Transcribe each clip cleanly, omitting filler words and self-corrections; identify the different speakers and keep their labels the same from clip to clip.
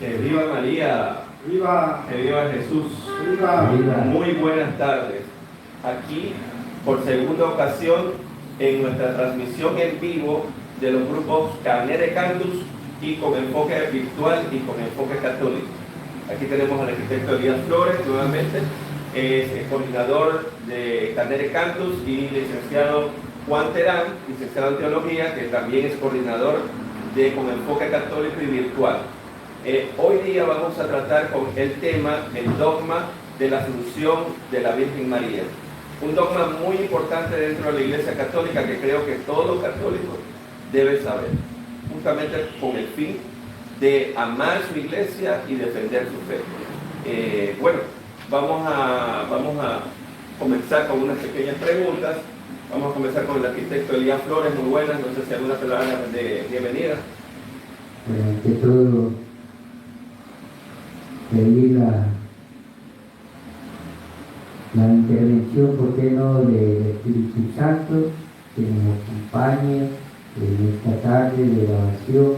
Speaker 1: Que viva María,
Speaker 2: ¡Viva!
Speaker 1: que viva Jesús.
Speaker 2: ¡Viva!
Speaker 1: Muy buenas tardes. Aquí, por segunda ocasión, en nuestra transmisión en vivo de los grupos Carné de Cantus y con enfoque virtual y con enfoque católico. Aquí tenemos al arquitecto Elías Flores nuevamente, es el coordinador de Carné de Cantus, y licenciado Juan Terán, licenciado en teología, que también es coordinador de con enfoque católico y virtual. Hoy día vamos a tratar con el tema, el dogma de la Asunción de la Virgen María. Un dogma muy importante dentro de la Iglesia Católica que creo que todo católico debe saber, justamente con el fin de amar su iglesia y defender su fe. Bueno, vamos a comenzar con unas pequeñas preguntas. Vamos a comenzar con el arquitecto Elías Flores. Muy buenas, no sé si alguna palabra de bienvenida.
Speaker 3: Ante todo, pedir la intervención, ¿por qué no?, del Espíritu Santo, que nos acompañe en esta tarde de oración,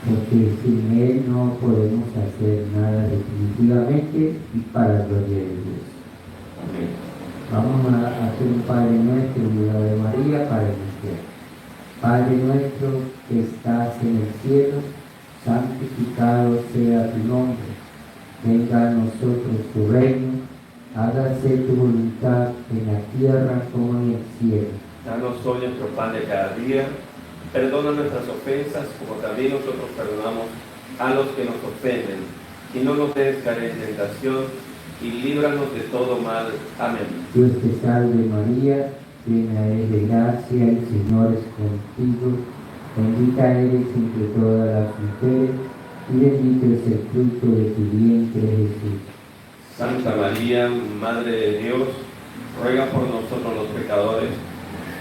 Speaker 3: porque sin Él no podemos hacer nada definitivamente y para la gloria de Dios.
Speaker 1: Amén.
Speaker 3: Vamos a hacer un Padre Nuestro y una Ave María para iniciar. Padre nuestro que estás en el cielo, santificado sea tu nombre. Venga a nosotros tu reino, hágase tu voluntad en la tierra como en el cielo.
Speaker 1: Danos hoy nuestro pan de cada día. Perdona nuestras ofensas, como también nosotros perdonamos a los que nos ofenden. Y no nos dejes caer en tentación, y líbranos de todo mal. Amén.
Speaker 3: Dios te salve María, llena eres de gracia, el Señor es contigo. Bendita eres entre todas las mujeres, y bendito es el fruto de tu vientre, Jesús.
Speaker 1: Santa María, Madre de Dios, ruega por nosotros los pecadores,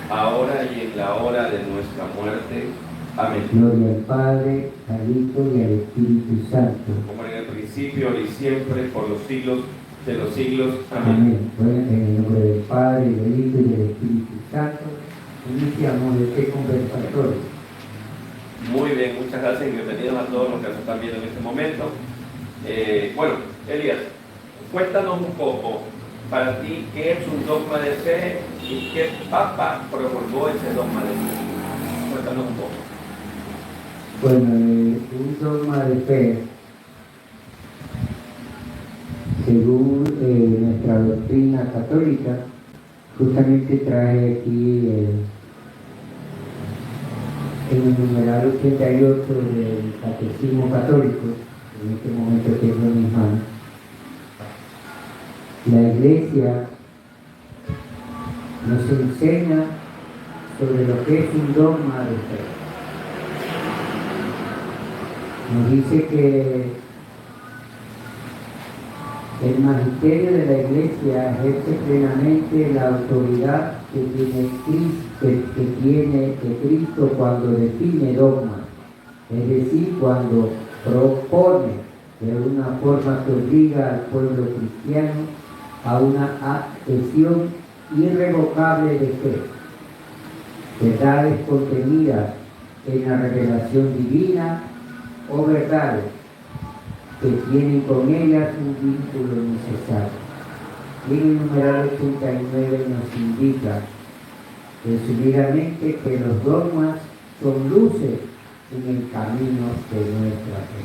Speaker 1: ahora y en la hora de nuestra muerte. Amén.
Speaker 3: Gloria al Padre, al Hijo y al Espíritu Santo.
Speaker 1: Como en el principio, ahora y siempre, por los siglos de los siglos. Amén.
Speaker 3: Amén. Bueno, en el nombre del Padre, del Hijo y del Espíritu Santo, iniciamos este conversatorio.
Speaker 1: Muy bien, muchas gracias y bienvenidos a todos los que nos están viendo en este momento. Bueno, Elías, cuéntanos un poco para ti qué es un dogma de fe y qué Papa promulgó ese dogma de fe. Cuéntanos un poco.
Speaker 3: Bueno, un dogma de fe, según nuestra doctrina católica, justamente trae aquí en el numeral 88 del Catecismo Católico, en este momento tengo en mis manos. La Iglesia nos enseña sobre lo que es un dogma de fe. Nos dice que el magisterio de la Iglesia ejerce plenamente la autoridad que tiene Cristo cuando define dogmas, es decir, cuando propone de una forma que obliga al pueblo cristiano a una adhesión irrevocable de fe, verdades contenidas en la revelación divina o verdades que tienen con ellas un vínculo necesario. Y en el numeral 89 nos indica resumidamente que los dogmas son luces en el camino de nuestra fe.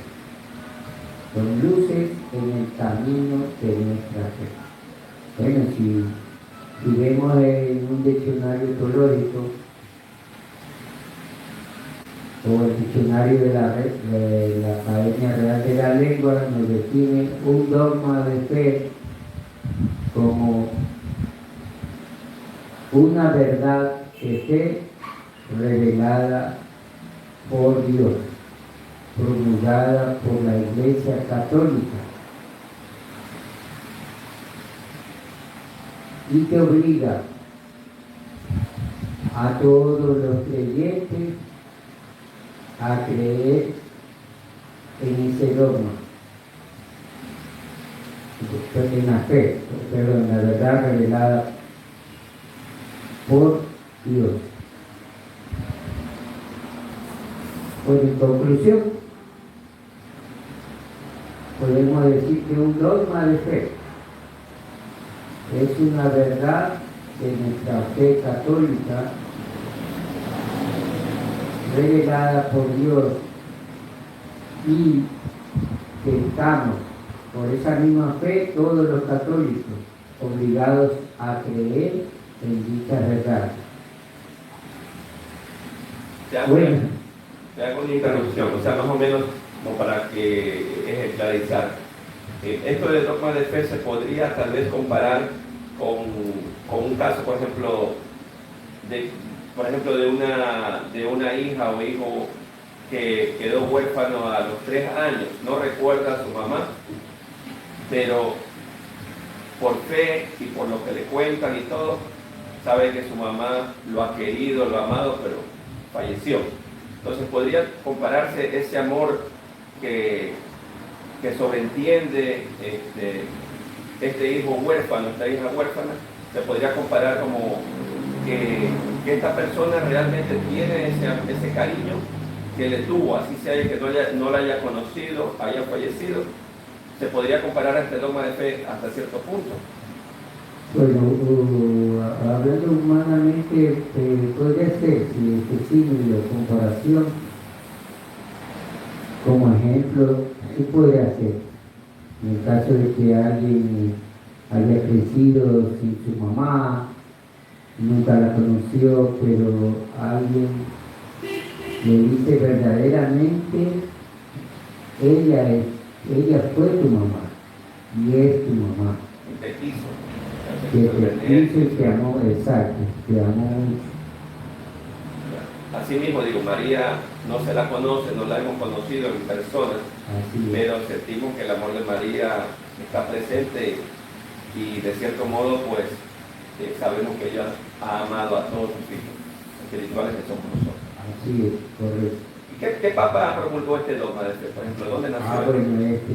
Speaker 3: Son luces en el camino de nuestra fe. Bueno, si vemos en un diccionario teológico o el diccionario de la Academia Real de la Lengua, nos define un dogma de fe como una verdad de fe revelada por Dios, promulgada por la Iglesia Católica, y que obliga a todos los creyentes a creer en ese dogma, en la fe, perdón, la verdad revelada por Dios. Pues en conclusión, podemos decir que un dogma de fe es una verdad de nuestra fe católica revelada por Dios y que estamos, por esa misma fe, todos los católicos obligados a creer en dicha verdad. Bueno,
Speaker 1: te hago una interrupción, o sea, más o menos como para que ejemplarizar. Esto del dogma de fe se podría tal vez comparar con un caso, por ejemplo, de una hija o hijo que quedó huérfano a los 3 años, no recuerda a su mamá, pero por fe y por lo que le cuentan y todo, sabe que su mamá lo ha querido, lo ha amado, pero falleció. Entonces podría compararse ese amor que sobreentiende este hijo huérfano, esta hija huérfana, se podría comparar como que esta persona realmente tiene ese cariño que le tuvo, así sea que no la haya conocido, haya fallecido. Se podría comparar a este dogma de fe hasta cierto punto.
Speaker 3: Bueno, hablando humanamente, podría ser, si es símil o comparación, como ejemplo, sí puede hacer. En el caso de que alguien haya crecido sin su mamá, nunca la conoció, pero alguien le dice verdaderamente, ella fue tu mamá y es tu mamá.
Speaker 1: Te quiso.
Speaker 3: Que te quiso y te amó, exacto, te amó mucho.
Speaker 1: Así mismo digo, María no se la conoce, no la hemos conocido en persona, pero sentimos que el amor de María está presente y de cierto modo pues sabemos que ella ha amado a todos sus hijos espirituales que somos nosotros.
Speaker 3: Así es, correcto.
Speaker 1: ¿Y qué papa promulgó este dogma de fe? Por ejemplo, ¿dónde nació?
Speaker 3: Bueno,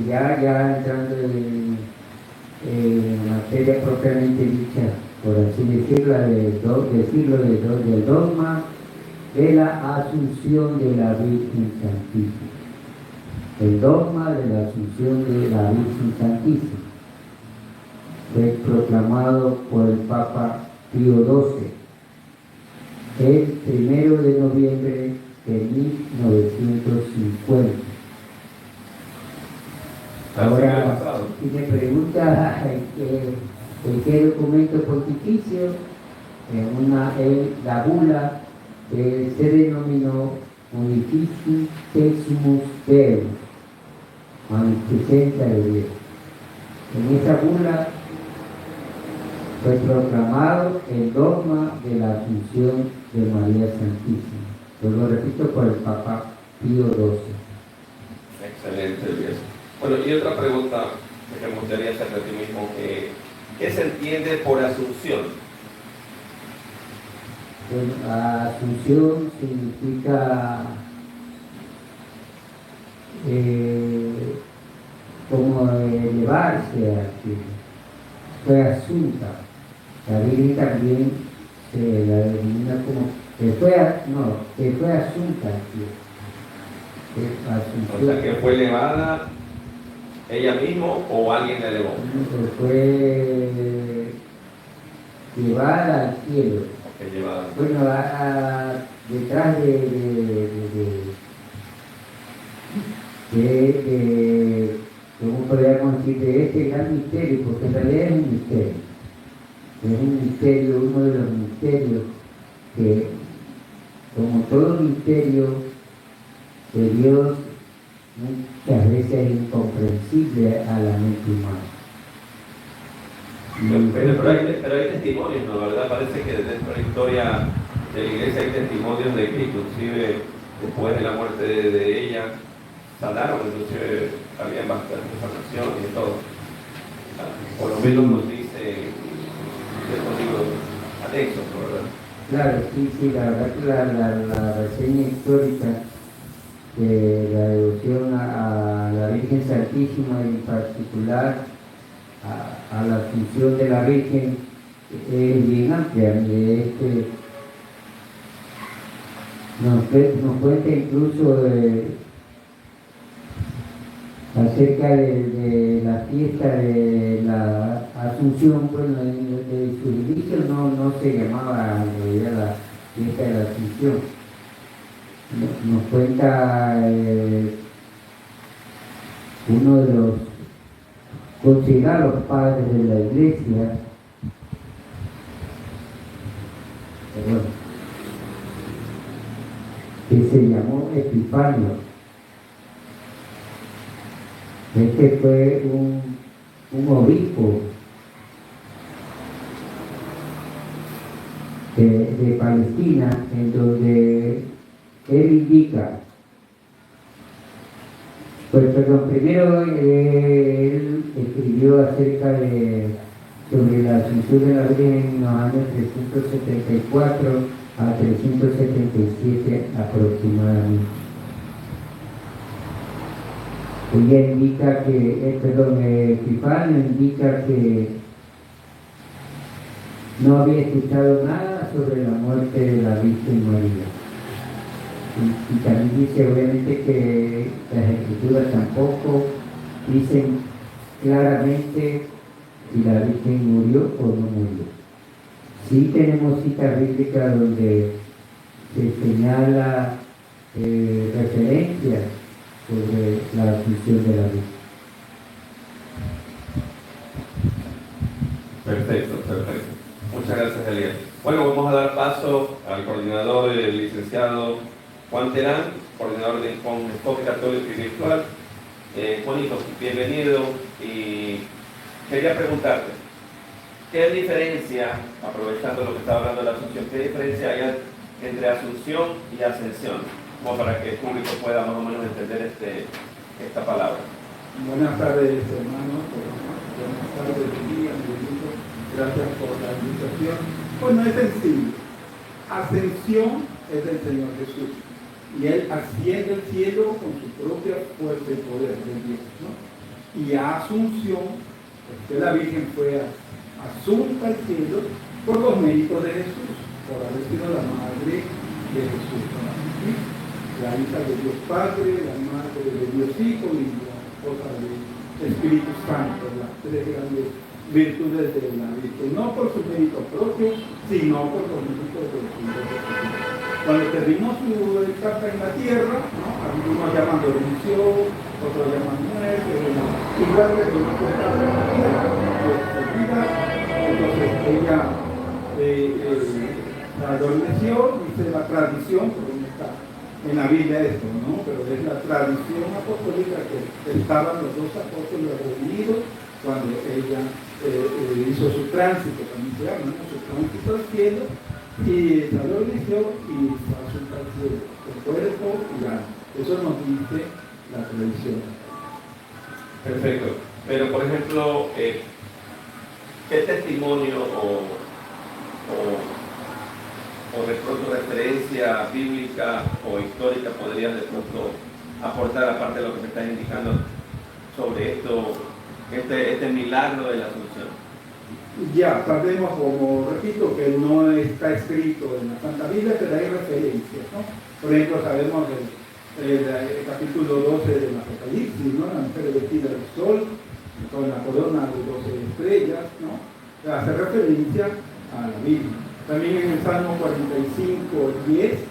Speaker 3: ya entrando en materia propiamente dicha, por así decirlo, del dogma de la Asunción de la Virgen Santísima. El dogma de la Asunción de la Virgen Santísima fue proclamado por el Papa Pío XII el 1 de noviembre de 1950. Ahora, si me pregunta en qué documento pontificio, la bula se denominó Munifici Teximus Deus, magnificencia de Dios. En esa bula fue proclamado el dogma de la Asunción de María Santísima. Yo lo repito, por el Papa Pío XII.
Speaker 1: Excelente, Luis. Bueno, y otra pregunta que me gustaría hacerte a ti mismo, ¿qué se entiende por asunción?
Speaker 3: Bueno, asunción significa como elevarse al cielo. Fue asunta. La Virgen también se la denomina como que fue asunta al cielo.
Speaker 1: O sea, que fue elevada ella misma o alguien la elevó.
Speaker 3: Fue llevada al cielo.
Speaker 1: Okay, llevada.
Speaker 3: Bueno, detrás ¿cómo podríamos decir? De este gran misterio, porque en realidad es un misterio. Es un misterio, uno de los misterios que, como todo misterio de Dios, muchas veces es incomprensible a la mente humana.
Speaker 1: Pero hay testimonios, ¿no? ¿Verdad? Parece que dentro de la historia de la iglesia hay testimonios de que inclusive después de la muerte de ella sanaron, inclusive había bastante sanación y todo. Por lo menos nos dice estos libros anexos, ¿verdad?
Speaker 3: Claro, sí, la verdad que la reseña histórica de la devoción a la Virgen Santísima y en particular a la Asunción de la Virgen es bien amplia. nos cuenta incluso acerca de la fiesta de la Asunción. Bueno, de su inicio no se llamaba era la fiesta de la Asunción. Nos cuenta uno de los considerados padres de la iglesia, que se llamó Epifanio. Este fue un obispo de Palestina, en donde él indica, primero él escribió acerca sobre la Asunción de la Virgen en los años 374 a 377 aproximadamente. Ella indica Epifanio indica que no había escuchado nada sobre la muerte de la Virgen María. Y también dice obviamente que las escrituras tampoco dicen claramente si la Virgen murió o no murió. Sí tenemos citas bíblicas donde se señala referencias sobre la asunción de la Virgen.
Speaker 1: Perfecto. Muchas gracias, Elías. Bueno, vamos a dar paso al coordinador, el licenciado Juan Terán, coordinador de Enfoque Católico y Virtual. Juanito, bienvenido, y quería preguntarte, ¿qué diferencia, aprovechando lo que estaba hablando de la Asunción, qué diferencia hay entre Asunción y Ascensión? Como para que el público pueda más o menos entender esta palabra.
Speaker 2: Buenas tardes, hermanos. Buenas tardes, Elías. Gracias por la invitación. Bueno, es sencillo. Ascensión es del Señor Jesús. Y Él asciende al cielo con su propia fuerza y poder de Dios, ¿no? Y Asunción, porque la Virgen fue asunta al cielo por los méritos de Jesús, por haber sido la madre de Jesús, ¿no? La hija de Dios Padre, la madre de Dios Hijo y la esposa del Espíritu Santo, las tres grandes virtudes de la Virgen, no por su mérito propio, sino por los méritos del Señor Jesús. Cuando terminó su etapa en la tierra, ¿no? Algunos llaman redención, otros llaman muerte, igual que terminó su etapa en la tierra, entonces ella la adormeció, dice la tradición, porque no está en la Biblia esto, ¿no? Pero es la tradición apostólica que estaban los dos apóstoles reunidos cuando ella hizo su tránsito, también se llama, ¿no? Su tránsito al cielo, y se adormeció y fue asunta al cielo, el cuerpo y alma. Eso nos dice la tradición.
Speaker 1: Perfecto. Pero, por ejemplo, ¿qué testimonio o de pronto referencia bíblica o histórica podrías de pronto aportar, aparte de lo que me estás indicando sobre esto, este milagro de la Asunción?
Speaker 2: Ya sabemos, como repito, que no está escrito en la Santa Biblia, pero hay referencias, ¿no? Por ejemplo, sabemos el capítulo 12 del Apocalipsis, ¿no? La mujer vestida del sol, con la corona de 12 estrellas, ¿no? Hace referencia a la Biblia. También en el Salmo 45:10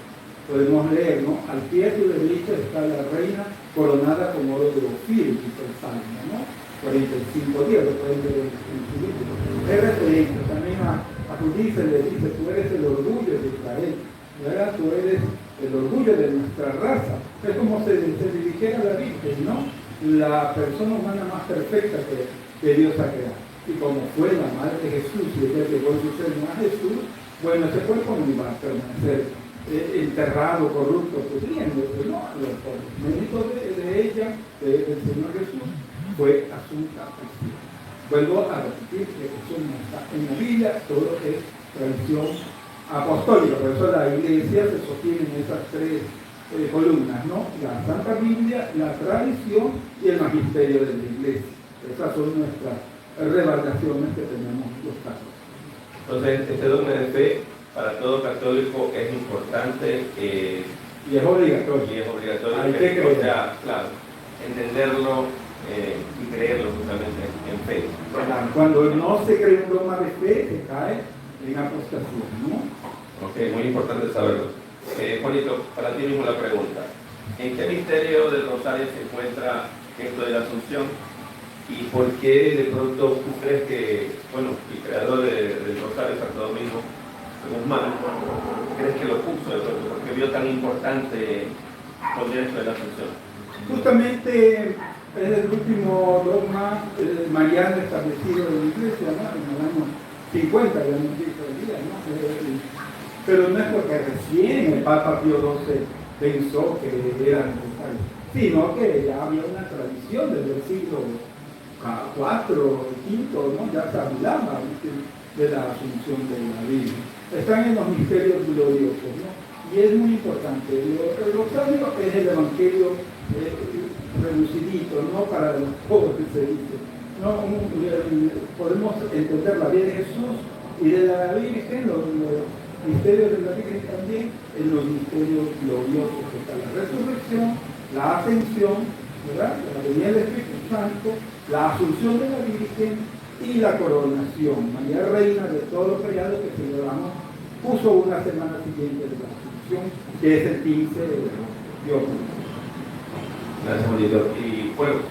Speaker 2: podemos leer, ¿no? Al pie de tu derecha está la reina coronada con oro de Ofir, dice el Salmo, ¿no? 45:10, lo pueden ver en su libro. Es referencia también a Judí, se le dice, tú eres el orgullo de Israel, ¿verdad? Tú eres el orgullo de nuestra raza. Es como se dirigiera a la Virgen, ¿no? La persona humana más perfecta que Dios ha creado. Y como fue la madre de Jesús y ella llegó en su seno a Jesús, bueno, ese cuerpo no iba a permanecer enterrado, corrupto, pudriéndose, ¿no? Por mérito de ella, del Señor Jesús, fue asunta al cielo. Vuelvo a repetir que eso no está en la Biblia, todo es tradición apostólica, por eso la Iglesia se sostiene en esas tres columnas, ¿no? La Santa Biblia, la tradición y el magisterio de la Iglesia. Esas son nuestras revelaciones que tenemos los casos.
Speaker 1: Entonces, este dogma de fe para todo católico es importante
Speaker 2: Y es obligatorio.
Speaker 1: y es obligatorio.
Speaker 2: Hay que creer.
Speaker 1: O sea, claro, entenderlo y creerlo justamente en fe.
Speaker 2: Cuando no se cree un dogma de fe, se cae en apostasía, ¿no?
Speaker 1: Ok, muy importante saberlo. Juanito, para ti mismo la pregunta. ¿En qué misterio del Rosario se encuentra esto de la Asunción? ¿Y por qué de pronto tú crees que, bueno, el creador del Rosario, Santo Domingo Guzmán, crees que lo puso de pronto? ¿Por qué vio tan importante poner esto de la Asunción?
Speaker 2: Justamente es el último dogma mariano establecido en la Iglesia, ¿no? En el año 50, ya nos dijo el día, ¿no? Pero no es porque recién el Papa Pío XII pensó que era necesario, sino que ya había una tradición desde el siglo IV, V, ¿no? Ya se hablaba de la Asunción de la Virgen. Están en los misterios gloriosos, ¿no? Y es muy importante. El rosario es el evangelio reducidito, no para los pobres, se dice. No, podemos entender la vida de Jesús y de la Virgen, los misterios de la Virgen también, en los misterios gloriosos, que está la resurrección, la ascensión, ¿verdad? La venida del Espíritu Santo, la asunción de la Virgen y la coronación. María Reina de todos los feriados que celebramos puso una semana siguiente de la Asunción, que es el 15 de octubre.
Speaker 1: Gracias, Juanito. Y bueno,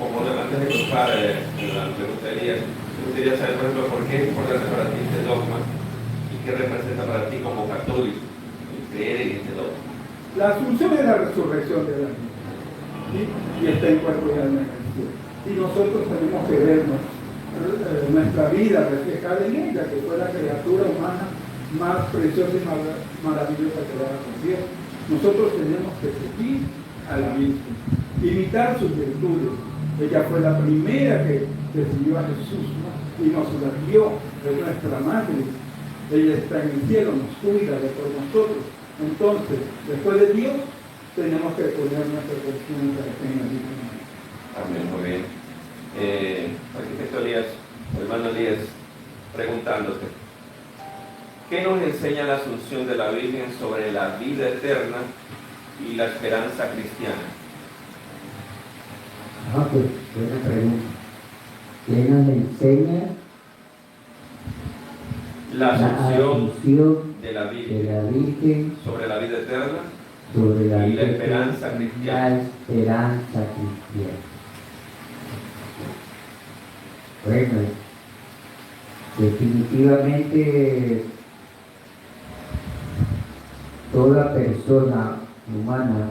Speaker 1: como antes de cruzar la me gustaría saber, por ejemplo, por qué es importante para ti este dogma y qué representa para ti como católico el creer en este dogma.
Speaker 2: La Asunción es la resurrección de la vida, ¿sí? Y está en cuerpo y alma en el cielo. Y nosotros tenemos que vernos nuestra vida reflejada en ella, que fue la criatura humana más preciosa y maravillosa creada por Dios. Nosotros tenemos que seguir a la Virgen, imitar sus virtudes. Ella fue la primera que recibió a Jesús, ¿no? Y nos la dio, es nuestra madre. Ella está en el cielo, nos cuida de todos nosotros. Entonces, después de Dios, tenemos que poner nuestra confianza en la Virgen.
Speaker 1: Amén, muy bien. Arquitecto Elías, hermano Elías, preguntándote, ¿qué nos enseña la Asunción de la Virgen sobre la vida eterna y la esperanza cristiana?
Speaker 3: Pues, buena pregunta. ¿Qué nos enseña
Speaker 1: La Asunción
Speaker 3: Asunción
Speaker 1: de la
Speaker 3: de
Speaker 1: Virgen
Speaker 3: la Virgen
Speaker 1: sobre la vida eterna
Speaker 3: sobre la
Speaker 1: y la
Speaker 3: vida
Speaker 1: esperanza
Speaker 3: eterna,
Speaker 1: cristiana?
Speaker 3: la esperanza cristiana? Bueno, definitivamente toda persona humana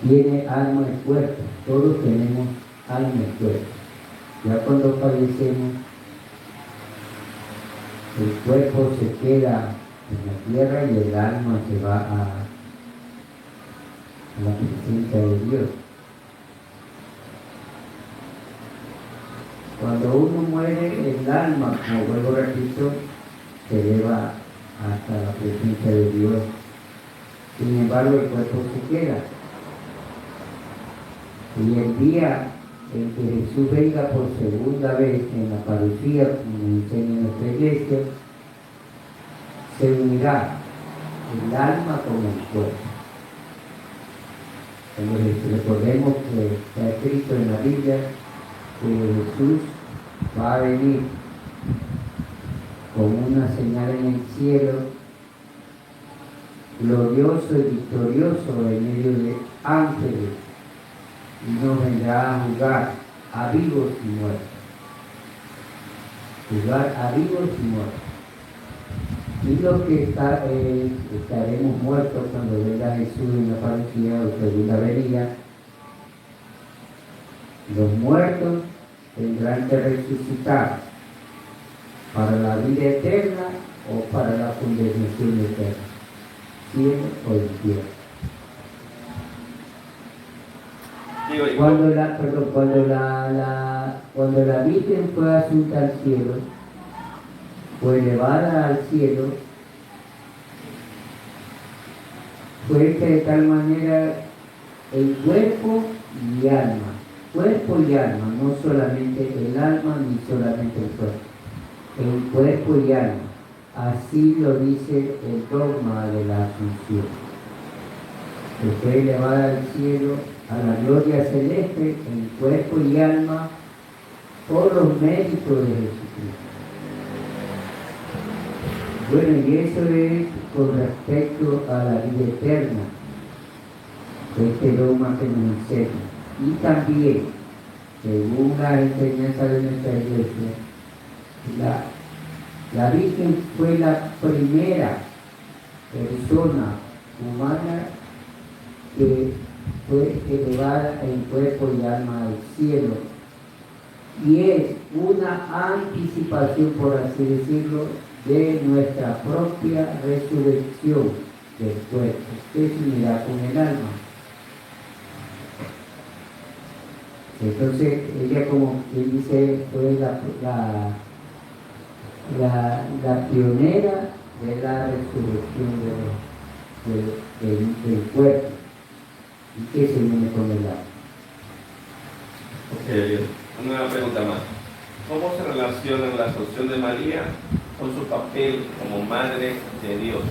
Speaker 3: tiene alma y cuerpo. Todos tenemos alma y cuerpo. Ya cuando fallecemos, el cuerpo se queda en la tierra y el alma se va a la presencia de Dios. Cuando uno muere, el alma, como vuelvo a repito, se eleva hasta la presencia de Dios. Sin embargo, el cuerpo se queda. Y el día en que Jesús venga por segunda vez en la parucía, como enseña nuestra iglesia, se unirá el alma con el cuerpo. Recordemos que está escrito en la Biblia que Jesús va a venir con una señal en el cielo, glorioso y victorioso en medio de ángeles, y nos vendrá a juzgar a vivos y muertos. Juzgar a vivos y muertos. Y los que estaremos muertos cuando venga Jesús en la parucía o segunda venida, los muertos tendrán que resucitar para la vida eterna o para la condenación eterna, cielo o infierno. Cuando la Virgen fue asunta al cielo, fue elevada al cielo, fue que de tal manera el cuerpo y alma cuerpo y alma, no solamente el alma ni solamente el cuerpo, en cuerpo y alma. Así lo dice el dogma de la Asunción, que fue elevada al cielo a la gloria celeste en cuerpo y alma por los méritos de Jesucristo. Bueno, y eso es con respecto a la vida eterna, este dogma que nos enseña. Y también, según la enseñanza de nuestra iglesia, la Virgen fue la primera persona humana que fue elevada en cuerpo y alma al cielo. Y es una anticipación, por así decirlo, de nuestra propia resurrección del cuerpo, que se unirá con el alma. Entonces, ella, como quien dice, fue la pionera de la resurrección del cuerpo, y que se une con el alma.
Speaker 1: Ok, una pregunta más. ¿Cómo se relaciona la Asunción de María con su papel como Madre de Dios?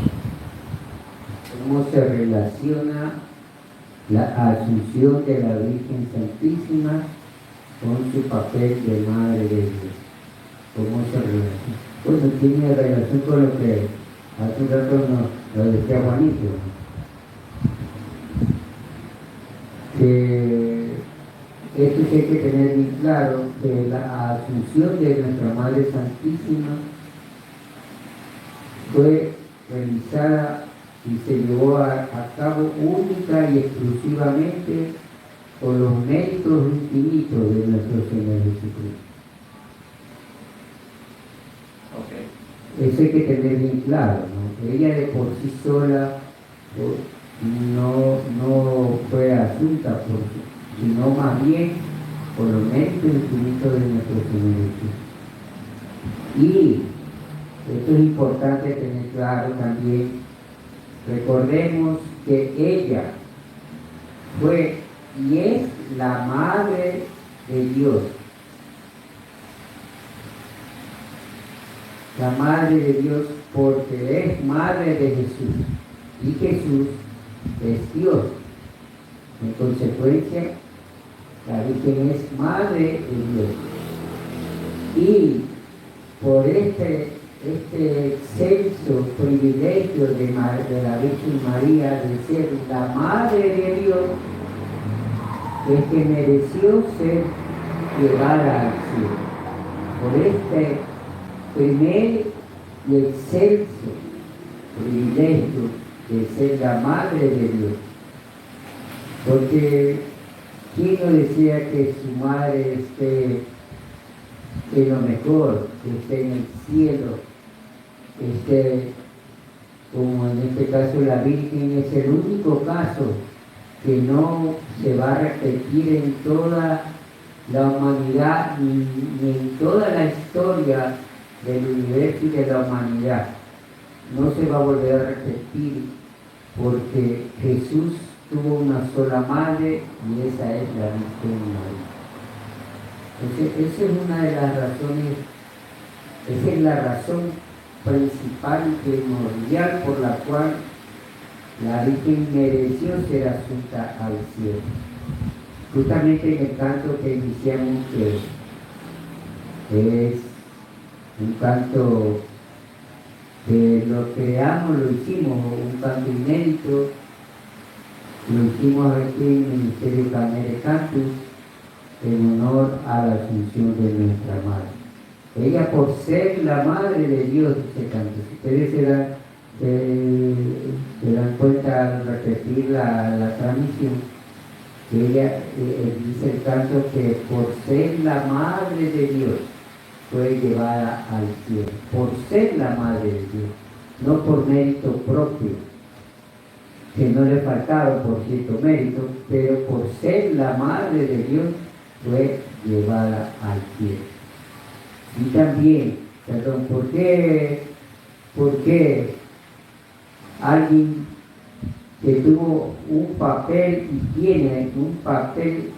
Speaker 3: ¿Cómo se relaciona la Asunción de la Virgen Santísima con su papel de Madre de Dios? ¿Cómo se relaciona? Bueno, tiene relación con lo que hace un rato nos decía Juanito, que esto sí hay que tener bien claro, que la Asunción de nuestra Madre Santísima fue realizada y se llevó a cabo única y exclusivamente por los méritos infinitos de nuestro Señor Jesucristo.
Speaker 1: Okay.
Speaker 3: Eso hay que tener bien claro, ¿no? Ella de por sí sola no fue asunta por sí, sino más bien por los méritos infinitos de nuestro Señor Jesucristo. Y esto es importante tener claro también. Recordemos que ella fue y es la Madre de Dios. La Madre de Dios porque es Madre de Jesús. Y Jesús es Dios. En consecuencia, la Virgen es Madre de Dios. Y por este excelso privilegio de la Virgen María de ser la Madre de Dios, es que mereció ser llevada al cielo. Por este primer y excelso privilegio de ser la Madre de Dios. Porque ¿quién no desea que su madre esté en lo mejor, que esté en el cielo? Como en este caso la Virgen es el único caso que no se va a repetir en toda la humanidad ni en toda la historia del universo y de la humanidad. No se va a volver a repetir porque Jesús tuvo una sola madre y esa es la Virgen María. Entonces, esa es una de las razones, esa es la razón principal y primordial por la cual la Virgen mereció ser asunta al cielo. Justamente en el canto que iniciamos, que es un canto que lo creamos, lo hicimos, un canto inédito, lo hicimos aquí en el Ministerio Canere Cantus en honor a la Asunción de nuestra Madre. Ella, por ser la Madre de Dios, dice el canto. Si ustedes se dan cuenta al repetir la transmisión, que ella dice el canto que por ser la Madre de Dios fue llevada al cielo. Por ser la Madre de Dios, no por mérito propio, que no le faltaron por cierto mérito, pero por ser la Madre de Dios fue llevada al cielo. Y también, ¿por qué alguien que tuvo un papel y tiene un papel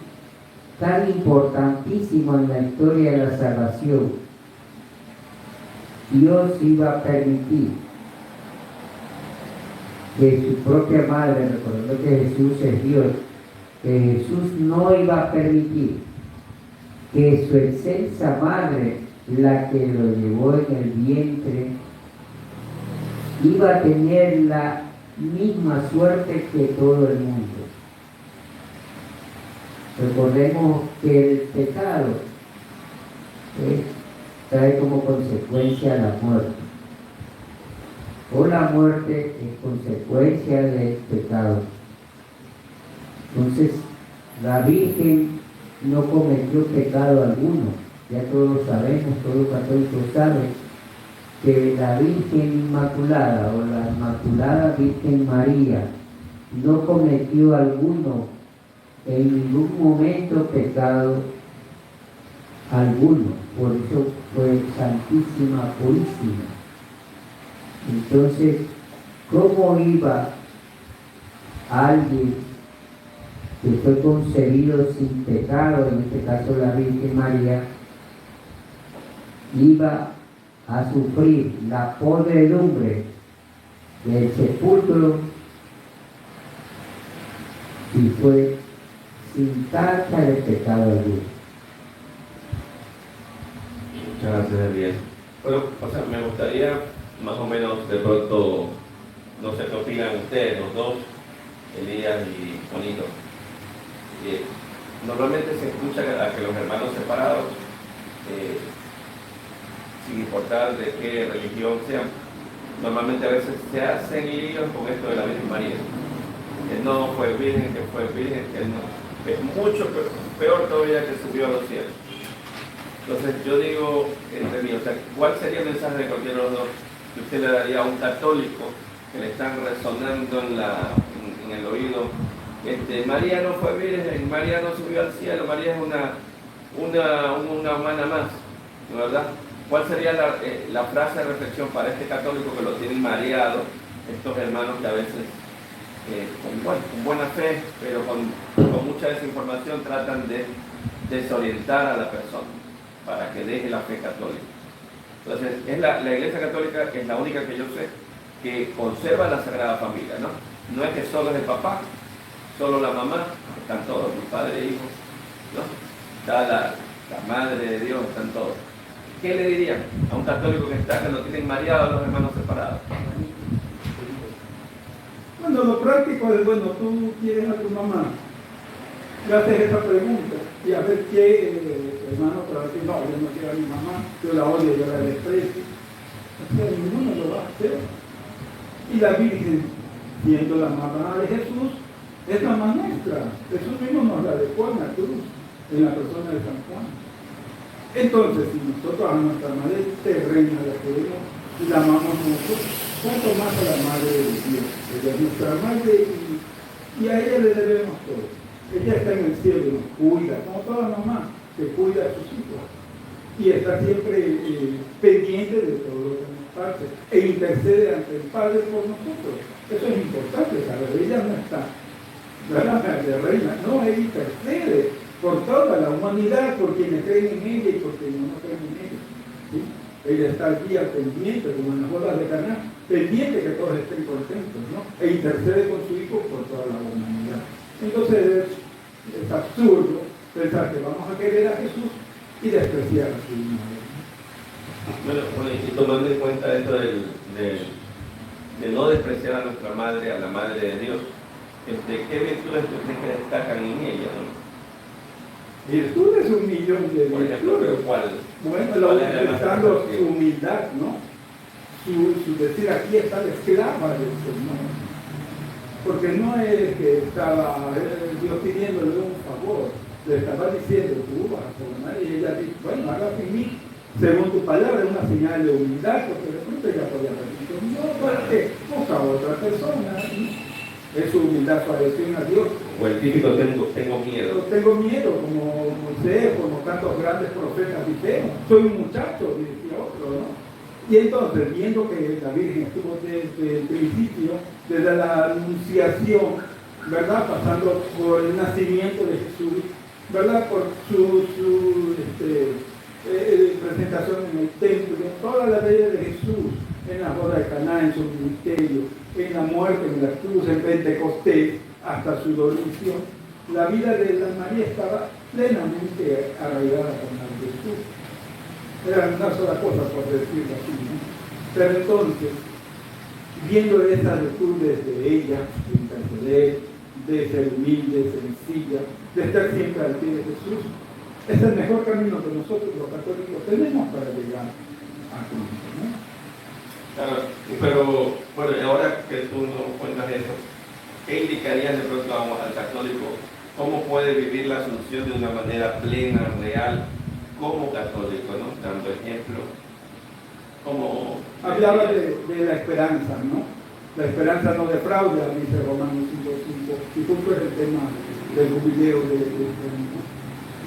Speaker 3: tan importantísimo en la historia de la salvación, Dios iba a permitir que su propia madre, recordando que Jesús es Dios, que Jesús no iba a permitir que su excelsa madre, la que lo llevó en el vientre, iba a tener la misma suerte que todo el mundo. Recordemos que el pecado trae como consecuencia la muerte, o la muerte es consecuencia del pecado. Entonces, la Virgen no cometió pecado alguno. Ya todos sabemos, todo católico sabe, que la Virgen Inmaculada o la Inmaculada Virgen María no cometió alguno, en ningún momento pecado alguno. Por eso fue santísima, purísima. Entonces, ¿cómo iba alguien que fue concebido sin pecado, en este caso la Virgen María, iba a sufrir la podredumbre del sepulcro y fue sin tacha de pecado alguno?
Speaker 1: Muchas gracias, Ariel. Bueno, me gustaría más o menos de pronto, no sé qué opinan ustedes, los dos, Elías y Juanito. Normalmente se escucha a que los hermanos separados, sin importar de qué religión sean, normalmente a veces se hacen líos con esto de la Virgen María. Que no fue virgen, que fue virgen, que no. Es mucho peor todavía que subió a los cielos. Entonces yo digo entre mí, o sea, ¿cuál sería el mensaje de cualquiera de los dos que usted le daría a un católico que le están resonando en el oído? María no fue virgen, María no subió al cielo, María es una humana más, ¿no, verdad? ¿Cuál sería la frase de reflexión para este católico que lo tienen mareado, estos hermanos que a veces, con buena fe, pero con mucha desinformación, tratan de desorientar a la persona para que deje la fe católica? Entonces, la Iglesia Católica es la única que yo sé que conserva la Sagrada Familia, ¿no? No es que solo es el papá, solo la mamá, están todos, mi padre e hijo, ¿no? Está la madre de Dios, están todos. ¿Qué le dirían a un católico que lo tienen mareado a los hermanos separados?
Speaker 2: Bueno, lo práctico es, bueno, tú quieres a tu mamá, le haces esa pregunta y a ver qué hermano te va a decir, no, yo no quiero a mi mamá, yo la odio, yo la desprecio. O sea, ninguno lo va a hacer. Y la Virgen, siendo la mamá de Jesús, es mamá nuestra. Jesús mismo nos la dejó en la cruz, en la persona de San Juan. Entonces, si nosotros a nuestra madre terrena la queremos y la amamos mucho, ¿cuánto más a la madre de Dios? Ella es nuestra madre y a ella le debemos todo. Ella está en el cielo y nos cuida, como toda mamá que cuida a sus hijos. Y está siempre pendiente de todo lo que nos pasa e intercede ante el Padre por nosotros. Eso es importante, saber. Ella no está, ¿verdad? De reina, no, ella intercede por toda la humanidad, por quienes creen en ella y por quienes no creen en ella. ¿Sí? Ella está aquí al pendiente, como en las bodas de Caná, pendiente que todos estén contentos, ¿no? E intercede con su Hijo por toda la humanidad. Entonces es absurdo pensar que vamos a querer a Jesús y despreciar a su madre.
Speaker 1: Bueno, y tomando en cuenta esto de no despreciar a nuestra madre, a la Madre de Dios, ¿qué virtudes ustedes que destacan en ella, no?
Speaker 2: Virtudes, un millón de
Speaker 1: Por ejemplo,
Speaker 2: virtudes.
Speaker 1: ¿cuál?
Speaker 2: Bueno, empezando su humildad, ¿no? Su decir, aquí está la esclava del Señor. Porque no es que estaba Dios pidiéndole un favor, le estaba diciendo, tú vas a perdonar, y ella dice, bueno, hágase en mí, según tu palabra, es una señal de humildad, porque de pronto ella podía decir, no, ¿para qué? Busca a otra persona, ¿no? Es su humildad para decir a Dios.
Speaker 1: O el típico tengo miedo.
Speaker 2: Tengo miedo, como Moisés, como tantos grandes profetas dijeron, soy un muchacho, decía otro, ¿no? Y entonces, viendo que la Virgen estuvo desde el principio, desde la anunciación, ¿verdad? Pasando por el nacimiento de Jesús, ¿verdad? Por su presentación en el templo, toda la vida de Jesús, en la boda de Caná, en su ministerio, en la muerte, en la cruz, en Pentecostés, hasta su dormición, la vida de la María estaba plenamente arraigada con la de Jesús. Era una sola cosa, por decirlo así, ¿no? Pero entonces, viendo estas virtudes de ella, de interceder, de ser humilde, sencilla, de estar siempre al pie de Jesús, es el mejor camino que nosotros los católicos tenemos para llegar a Cristo, ¿no?
Speaker 1: Claro, pero bueno, ahora que tú nos cuentas eso, ¿qué indicarías de pronto al católico cómo puede vivir la Asunción de una manera plena, real, como católico, ¿no? Dando ejemplo, como...
Speaker 2: Hablaba de la esperanza, ¿no? La esperanza no defrauda, dice Romanos 5:5, y justo es el tema del jubileo ¿no?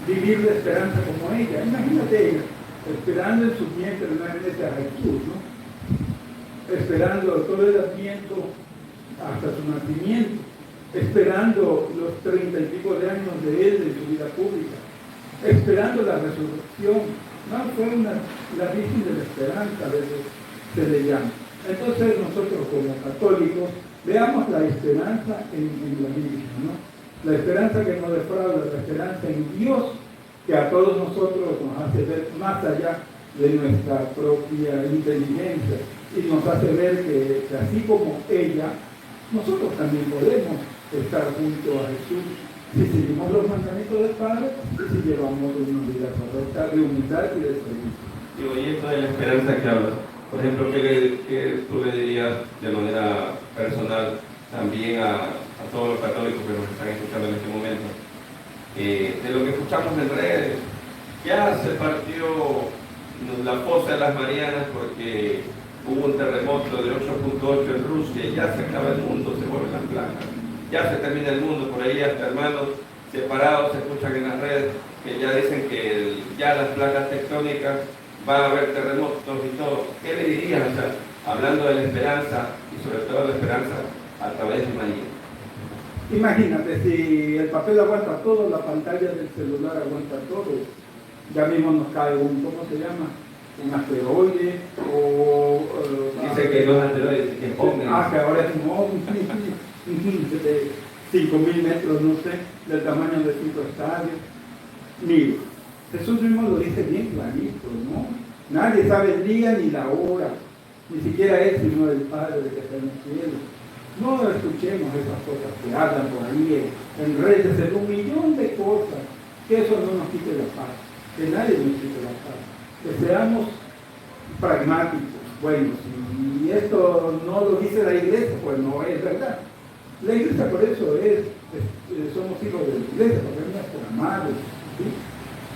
Speaker 2: Vivir la esperanza como ella. Imagínate ella, esperando en su vientre nuevamente a Jesús, ¿no? Esperando todo el adviento hasta su nacimiento, esperando los 30 y pico de años de él en su vida pública, esperando la resurrección. No, fue la Virgen de la Esperanza, se le llama. Entonces nosotros como católicos veamos la esperanza en la Virgen, ¿no? La esperanza que no defrauda, la esperanza en Dios, que a todos nosotros nos hace ver más allá de nuestra propia inteligencia y nos hace ver que así como ella, nosotros también podemos estar junto a Jesús si seguimos los mandamientos del Padre y si llevamos una vida correcta de humildad y de servicio.
Speaker 1: Y esto de la esperanza que hablas, por ejemplo, ¿qué tú le dirías de manera personal también a todos los católicos que nos están escuchando en este momento? De lo que escuchamos en redes, ya se partió la fosa de las Marianas porque hubo un terremoto de 8.8 en Rusia y ya se acaba el mundo, se vuelven las placas. Ya se termina el mundo, por ahí hasta hermanos separados se escuchan en las redes que ya dicen que ya las placas tectónicas va a haber terremotos y todo. ¿Qué le dirías, o sea, hablando de la esperanza y sobre todo la esperanza a través de María?
Speaker 2: Imagínate, si el papel aguanta todo, la pantalla del celular aguanta todo, ya mismo nos cae ¿cómo se llama? Un asteroide
Speaker 1: dice que los asteroides que pongan.
Speaker 2: Que ahora es un de 5.000 metros, no sé, del tamaño de 5 estadios. Mire, Jesús mismo lo dice bien clarito, ¿no? Nadie sabe el día ni la hora, ni siquiera Él, sino el Padre que está en el cielo. No escuchemos esas cosas que hablan por ahí en redes, en 1.000.000 de cosas, que eso no nos quite la paz, que nadie nos quite la paz, que seamos pragmáticos. Bueno, si esto no lo dice la iglesia, pues no es verdad. La iglesia por eso somos hijos de la iglesia, porque es nuestra madre, ¿sí?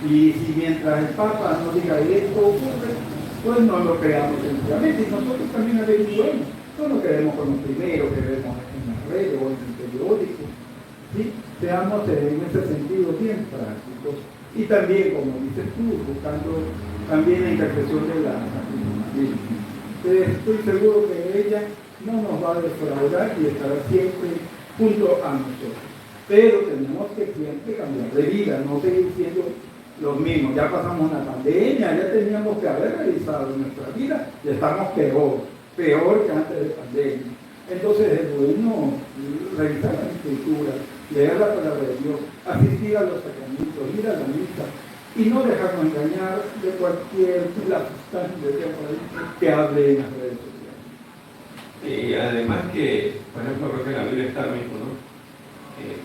Speaker 2: Y si mientras el Papa no diga esto ocurre, pues no lo creamos sencillamente, y nosotros también averiguemos. No lo queremos con lo primero que vemos en las redes o en el periódico, ¿sí? Seamos en ese sentido bien prácticos y también, como dices tú, buscando también la intercesión de la Santísima Virgen. Estoy seguro que ella no nos va a defraudar y estará siempre junto a nosotros. Pero tenemos que siempre cambiar de vida, no seguir siendo los mismos. Ya pasamos una pandemia, ya teníamos que haber revisado nuestra vida y estamos peor que antes de pandemia. Entonces es bueno revisar la Escritura, leer la palabra de Dios, asistir a los sacramentos, ir a la misa y no dejarnos engañar de cualquier que hable en las redes sociales.
Speaker 1: Y además que, por ejemplo, creo que en la Biblia está lo mismo, ¿no?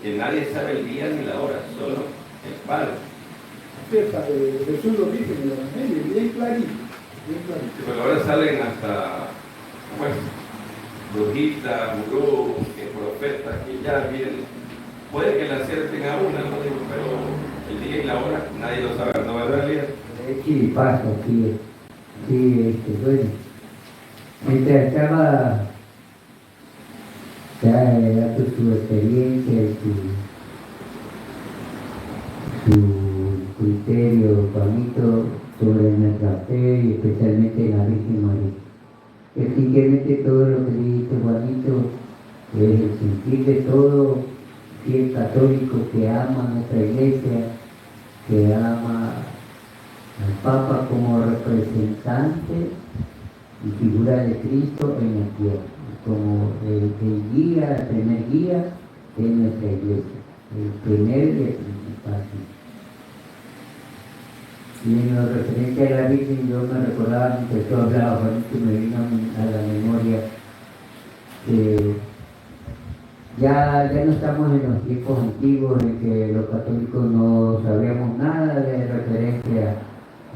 Speaker 1: Que nadie sabe el día ni la hora, solo el Padre.
Speaker 2: Jesús lo dice en el Evangelio, bien clarito.
Speaker 1: Pero ahora salen hasta pues brujitas, gurús, que profetas, que ya vienen. Puede que la acerten a una, no digo, pero el día y la hora nadie lo sabe, ¿no? ¿Verdad, Elías?
Speaker 3: Sí, pasa, sí. Sí, bueno. Mientras estaba ya dando su experiencia y su criterio, Juanito, sobre nuestra fe y especialmente la Virgen María. Efectivamente todo lo que dice Juanito es el sentir de todo fiel católico que ama a nuestra iglesia que ama al Papa como representante y figura de Cristo en la tierra, como el guía, el primer guía de nuestra iglesia, el primer y el principal. Y en lo referente a la Virgen, yo me recordaba mientras tú hablabas, que me vino a la memoria que ya no estamos en los tiempos antiguos en que los católicos no sabíamos nada de referencia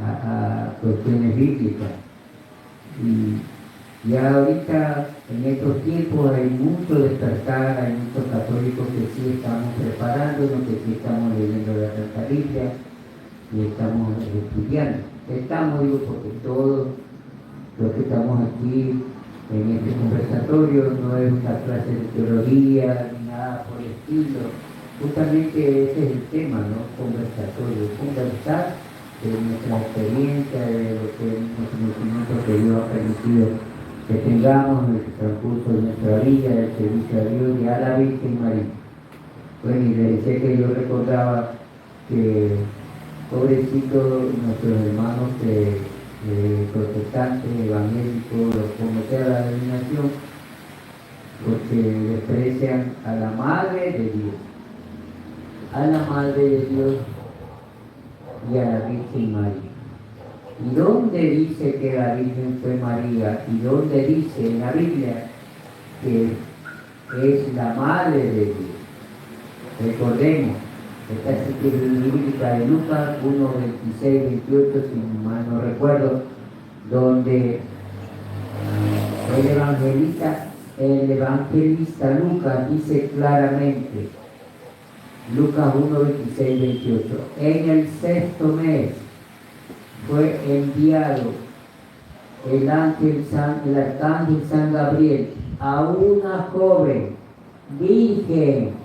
Speaker 3: a cuestiones bíblicas. Y ya ahorita, en estos tiempos, hay mucho despertar, hay muchos católicos que sí estamos preparándonos, que sí estamos leyendo la Santa Biblia y estamos estudiando. Estamos, digo, porque todos los que estamos aquí en este conversatorio no es una clase de teología ni nada por el estilo. Justamente ese es el tema, ¿no? Conversatorio, conversar de nuestra experiencia, de lo que nuestro conocimiento que Dios ha permitido que tengamos en el transcurso de nuestra vida, del servicio a Dios y a la Virgen María. Bueno, y le decía que yo recordaba que pobrecitos nuestros hermanos protestantes, evangélicos, como sea la denominación, porque desprecian a la Madre de Dios, a la Madre de Dios y a la Virgen María. ¿Y dónde dice que la Virgen fue María? ¿Y dónde dice en la Biblia que es la Madre de Dios? Recordemos, esta cita bíblica de Lucas 1, 26, 28, si mal no recuerdo, donde el evangelista Lucas dice claramente, Lucas 1, 26, 28, en el 6º mes fue enviado el arcángel San Gabriel a una joven virgen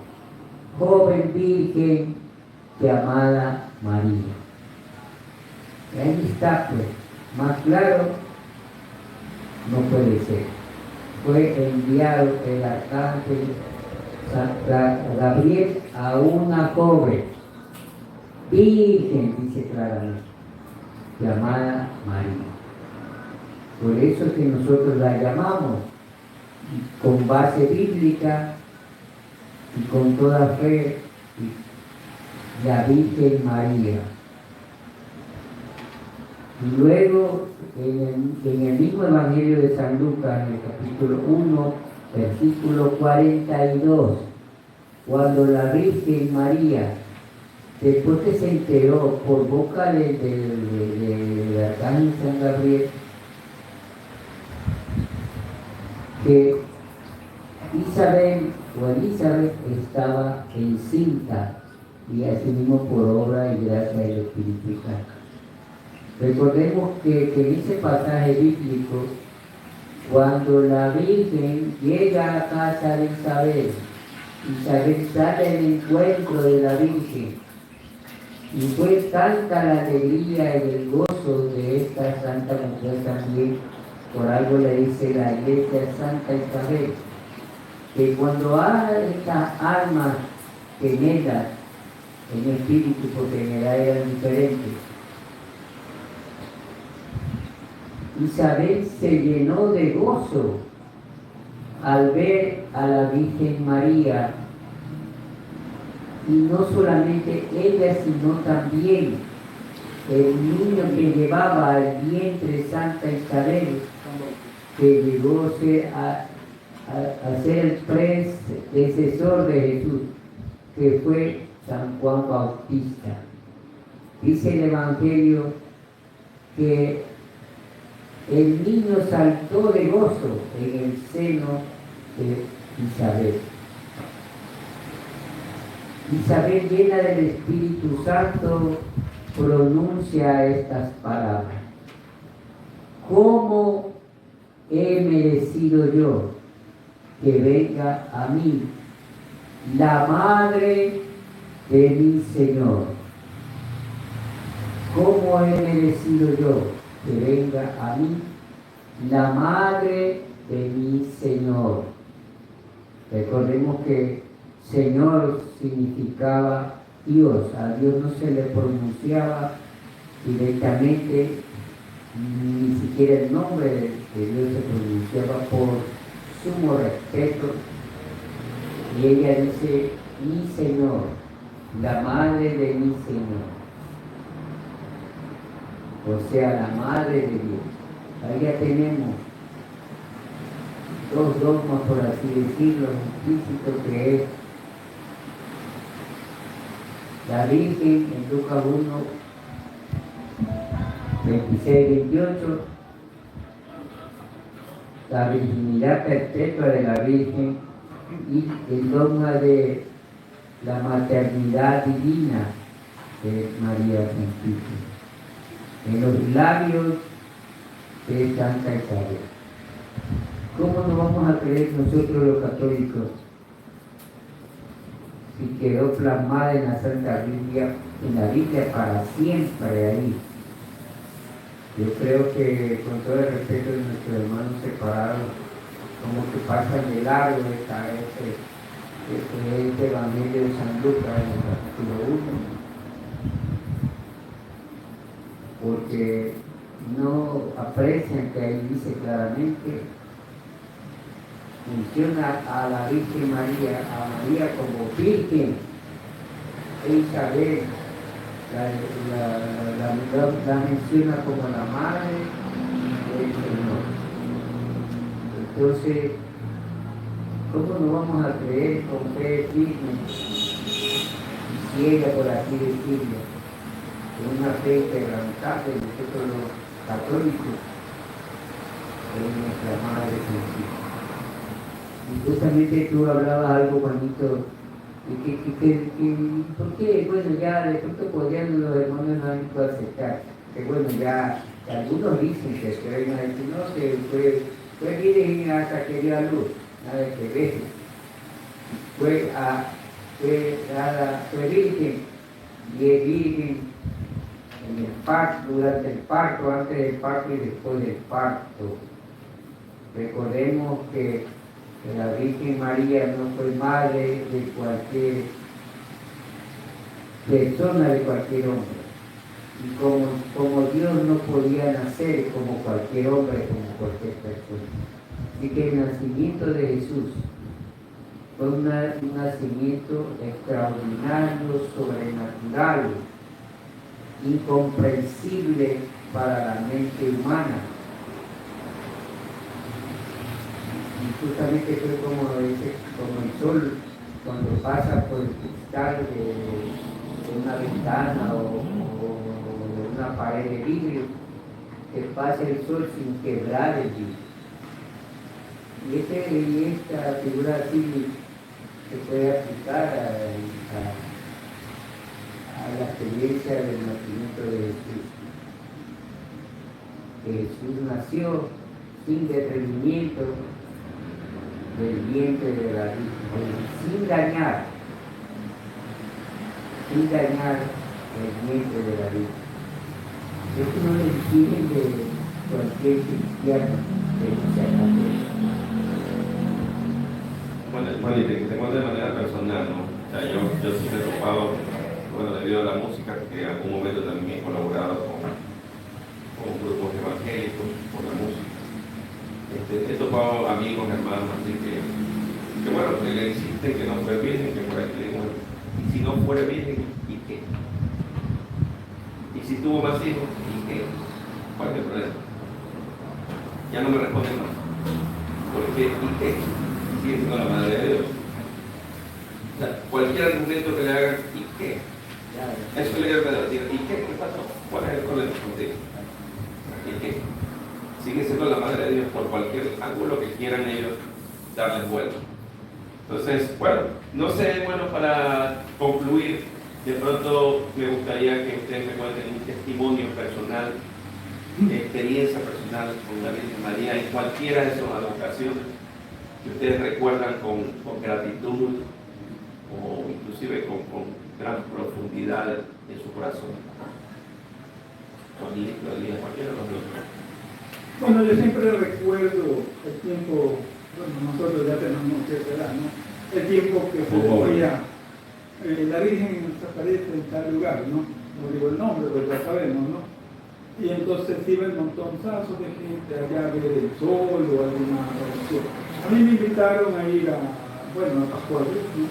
Speaker 3: llamada María. Y ahí está, pues, más claro no puede ser. Fue enviado el arcángel San Gabriel a una joven virgen, dice claramente, llamada María. Por eso es que nosotros la llamamos con base bíblica y con toda fe, la Virgen María. Y luego, en el mismo Evangelio de San Lucas, en el capítulo 1, versículo 42, cuando la Virgen María, después que se enteró por boca del arcángel San Gabriel, que Elizabeth estaba encinta, y así mismo por obra y gracia del Espíritu Santo. Recordemos que en ese pasaje bíblico, cuando la Virgen llega a casa de Isabel sale al encuentro de la Virgen, y fue tanta la alegría y el gozo de esta santa mujer también, por algo le dice la iglesia Santa Isabel, que cuando estas almas gemelas en espíritu, porque en edad eran diferentes, Isabel se llenó de gozo al ver a la Virgen María, y no solamente ella, sino también el niño que llevaba al vientre Santa Isabel, que llegó a ser el predecesor de Jesús, que fue San Juan Bautista. Dice el Evangelio que el niño saltó de gozo en el seno de Isabel. Isabel, llena del Espíritu Santo, pronuncia estas palabras: ¿cómo he merecido yo que venga a mí la madre de mi Señor? ¿Cómo he merecido yo que venga a mí la madre de mi Señor? Recordemos que Señor significaba Dios. A Dios no se le pronunciaba directamente, ni siquiera el nombre de Dios se pronunciaba por sumo respeto. Y ella dice, mi Señor, la madre de mi Señor. O sea, la madre de Dios. Ahí ya tenemos dos dogmas, por así decirlo, implícitos, que es la Virgen en Lucas 1, 26, 28, la virginidad perpetua de la Virgen y el dogma de la maternidad divina de María Santísima. En los labios de Santa Isabel. ¿Cómo no vamos a creer nosotros los católicos si quedó plasmada en la Santa Biblia, en la Biblia para siempre ahí? Yo creo que con todo el respeto de nuestros hermanos separados, como que pasan de largo este Evangelio de San Lucas en el capítulo 1, porque no aprecian que ahí dice claramente, menciona a la Virgen María, a María como Virgen, e Isabel la menciona como la madre del Señor. Entonces, ¿cómo no vamos a creer con fe firme y ciega, por así decirlo, con una fe quebrantable de nosotros los católicos, en nuestra Madre Santísima? Y justamente tú hablabas algo, Juanito, ¿por qué? Bueno, ya de pronto podrían los hermanos no han podido aceptar, que bueno, ya algunos dicen que creen, no, que fue virgen hasta que dio a luz, nada que ver, fue virgen, y es virgen en el parto, durante el parto, antes del parto y después del parto. Recordemos que la Virgen María no fue madre de cualquier persona, de cualquier hombre. Y como Dios no podía nacer como cualquier hombre, como cualquier persona. Así que el nacimiento de Jesús fue un nacimiento extraordinario, sobrenatural, incomprensible para la mente humana. Y justamente fue como el sol cuando pasa por el cristal de una ventana o una pared de vidrio, que pasa el sol sin quebrar el vidrio. Y esta figura así se puede aplicar a la experiencia del nacimiento de Jesús. Que Jesús nació sin desprendimiento del vientre de la Virgen, sin dañar el vientre de la Virgen. Esto no le exigen de cualquier cristiano que no sea católico.
Speaker 1: Bueno, y te cuento de manera personal, ¿no? O sea, yo sí me he topado, bueno, debido a la música, que en algún momento también he colaborado con grupos evangélicos por la música. He topado amigos, hermanos, así que bueno, que le insisten que no fue virgen, que por ahí le digo, y si no fuera virgen, ¿y qué? Y si tuvo más hijos, ¿y qué? ¿Cuál es el problema? Ya no me responden más. ¿Por qué? ¿Y qué? Sigue siendo la madre de Dios. O sea, cualquier argumento que le hagan, ¿y qué? Eso le quiero decir, ¿y qué? ¿Qué pasó? ¿Cuál es el problema contigo? ¿Y qué? Sigue siendo la madre de Dios por cualquier ángulo que quieran ellos darles vuelta. Entonces, bueno, no sé, bueno, para concluir, de pronto me gustaría que ustedes me cuenten un testimonio personal, experiencia personal con la Virgen María en cualquiera de sus advocaciones que ustedes recuerdan con gratitud o inclusive con gran profundidad en su corazón. Cualquiera de los dos.
Speaker 2: Bueno, yo siempre recuerdo el tiempo, bueno, nosotros ya tenemos cierta edad, ¿no? El tiempo que se decía, la Virgen se aparece en tal lugar, ¿no? No digo el nombre, pero ya sabemos, ¿no? Y entonces iba el montonazo de gente allá a ver el sol o alguna oración. A mí me invitaron a ir a Pascual, ¿no?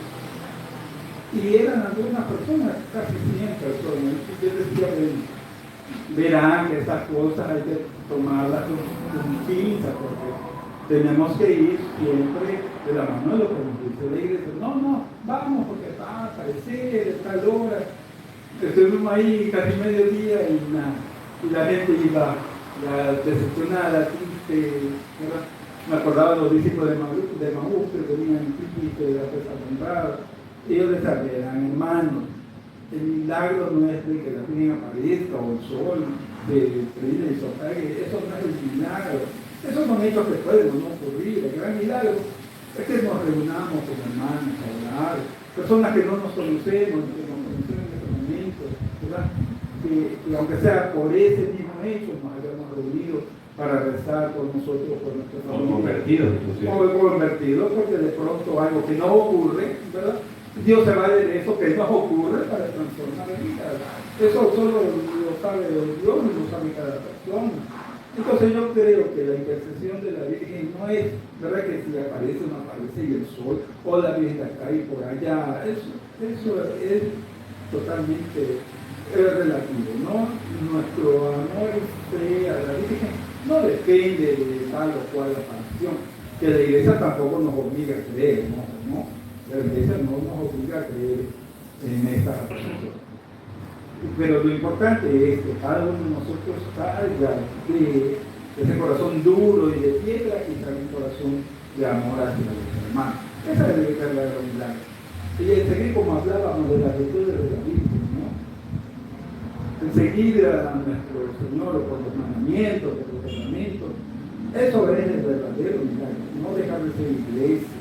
Speaker 2: Y eran algunas personas, casi 100 personas. Y yo decía, verán que estas cosas hay que tomarlas con pinza, porque tenemos que ir siempre de la mano de lo que nos dice la iglesia. No, vamos porque va a aparecer a tal hora. Estuvimos ahí casi mediodía y la gente iba decepcionada, triste, ¿verdad? Me acordaba de los discípulos de Maús que venían tristes de la fiesta comprada. Ellos decían, hermanos, el milagro no es de que la Virgen aparezca o el sol de brille y sopague, eso no es el milagro. Esos son hechos que pueden no ocurrir. El gran milagro es que nos reunamos como hermanos a orar, personas que no nos conocemos, que nos conocemos en este momento, ¿verdad? Que aunque sea por ese mismo hecho nos hayamos reunido para rezar por nosotros, por nuestra familia.
Speaker 1: O convertidos, inclusive.
Speaker 2: O convertidos, porque de pronto algo que no ocurre, ¿verdad? Dios se vale de eso que nos ocurre para transformar la vida. Eso solo lo sabe Dios y lo sabe cada persona. Entonces yo creo que la intercesión de la Virgen no es, ¿verdad? Que si aparece o no aparece y el sol, o la Virgen está ahí por allá, eso es totalmente relativo, ¿no? Nuestro amor y fe a la Virgen no depende de tal o cual aparición, que la iglesia tampoco nos obliga a creer, ¿no? La iglesia no nos obliga a creer en esta aparición. Pero lo importante es que cada uno de nosotros salga de ese corazón duro y de piedra y salga un corazón de amor hacia los hermanos. Esa es la verdadera milagro. Y en seguir, como hablábamos de las virtudes de la Virgen, ¿no? En seguir a nuestro Señor por los mandamientos, por los tratamientos, eso es el verdadero milagro, no dejar de ser iglesia.